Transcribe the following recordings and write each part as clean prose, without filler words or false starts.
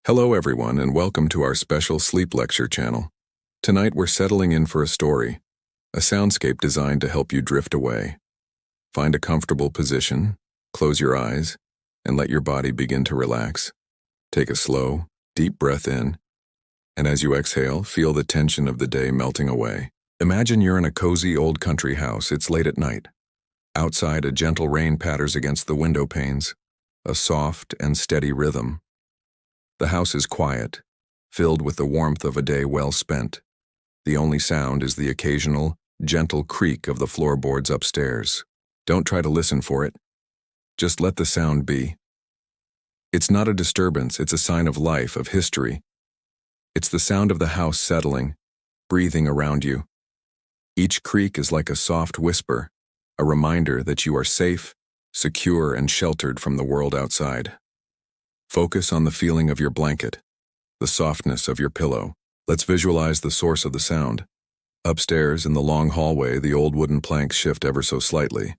Hello everyone and welcome to our special sleep lecture channel. Tonight we're settling in for a story, a soundscape designed to help you drift away. Find a comfortable position, close your eyes, and let your body begin to relax. Take a slow, deep breath in, and as you exhale, feel the tension of the day melting away. Imagine you're in a cozy old country house. It's late at night. Outside, a gentle rain patters against the window panes, a soft and steady rhythm. The house is quiet, filled with the warmth of a day well spent. The only sound is the occasional, gentle creak of the floorboards upstairs. Don't try to listen for it. Just let the sound be. It's not a disturbance, it's a sign of life, of history. It's the sound of the house settling, breathing around you. Each creak is like a soft whisper, a reminder that you are safe, secure, and sheltered from the world outside. Focus on the feeling of your blanket, the softness of your pillow. Let's visualize the source of the sound. Upstairs in the long hallway, the old wooden planks shift ever so slightly.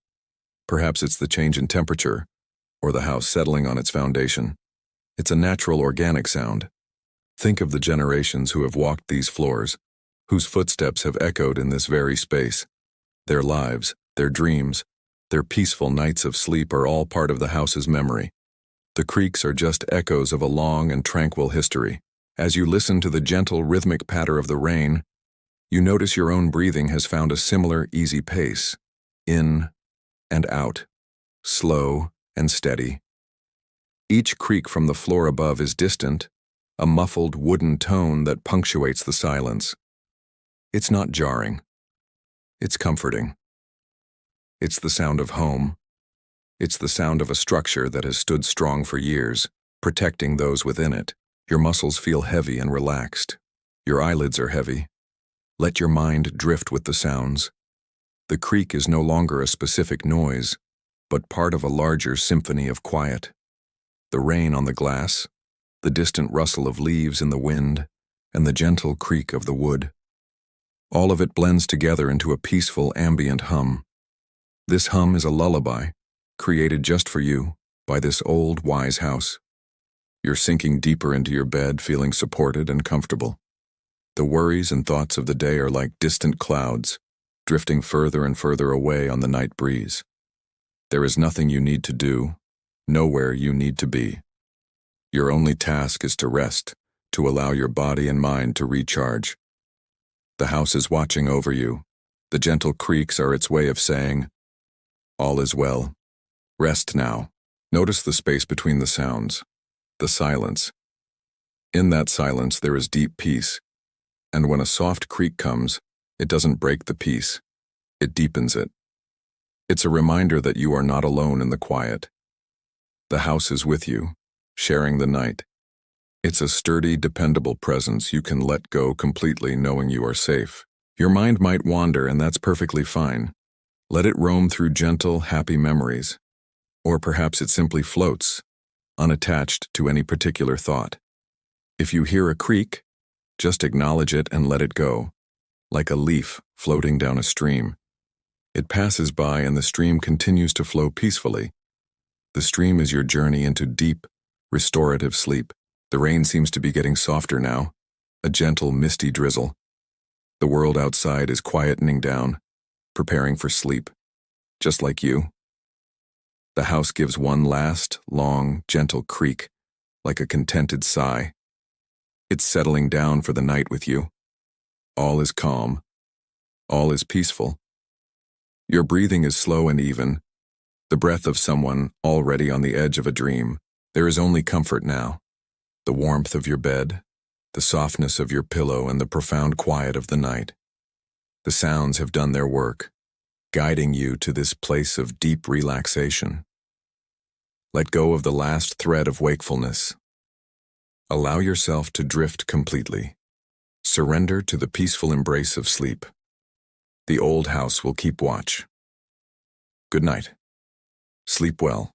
Perhaps it's the change in temperature, or the house settling on its foundation. It's a natural, organic sound. Think of the generations who have walked these floors, whose footsteps have echoed in this very space. Their lives, their dreams, their peaceful nights of sleep are all part of the house's memory. The creaks are just echoes of a long and tranquil history. As you listen to the gentle, rhythmic patter of the rain, you notice your own breathing has found a similar, easy pace. In and out, slow and steady. Each creak from the floor above is distant, a muffled wooden tone that punctuates the silence. It's not jarring. It's comforting. It's the sound of home. It's the sound of a structure that has stood strong for years, protecting those within it. Your muscles feel heavy and relaxed. Your eyelids are heavy. Let your mind drift with the sounds. The creak is no longer a specific noise, but part of a larger symphony of quiet. The rain on the glass, the distant rustle of leaves in the wind, and the gentle creak of the wood. All of it blends together into a peaceful, ambient hum. This hum is a lullaby, created just for you by this old, wise house. You're sinking deeper into your bed, feeling supported and comfortable. The worries and thoughts of the day are like distant clouds, drifting further and further away on the night breeze. There is nothing you need to do, nowhere you need to be. Your only task is to rest, to allow your body and mind to recharge. The house is watching over you. The gentle creaks are its way of saying, all is well. Rest now. Notice the space between the sounds, the silence. In that silence there is deep peace, and when a soft creak comes, it doesn't break the peace, it deepens it. It's a reminder that you are not alone in the quiet. The house is with you, sharing the night. It's a sturdy, dependable presence you can let go completely knowing you are safe. Your mind might wander, and that's perfectly fine. Let it roam through gentle, happy memories. Or perhaps it simply floats, unattached to any particular thought. If you hear a creak, just acknowledge it and let it go, like a leaf floating down a stream. It passes by and the stream continues to flow peacefully. The stream is your journey into deep, restorative sleep. The rain seems to be getting softer now, a gentle, misty drizzle. The world outside is quietening down, preparing for sleep, just like you. The house gives one last, long, gentle creak, like a contented sigh. It's settling down for the night with you. All is calm. All is peaceful. Your breathing is slow and even, the breath of someone already on the edge of a dream. There is only comfort now. The warmth of your bed, the softness of your pillow, and the profound quiet of the night. The sounds have done their work, guiding you to this place of deep relaxation. Let go of the last thread of wakefulness. Allow yourself to drift completely. Surrender to the peaceful embrace of sleep. The old house will keep watch. Good night. Sleep well.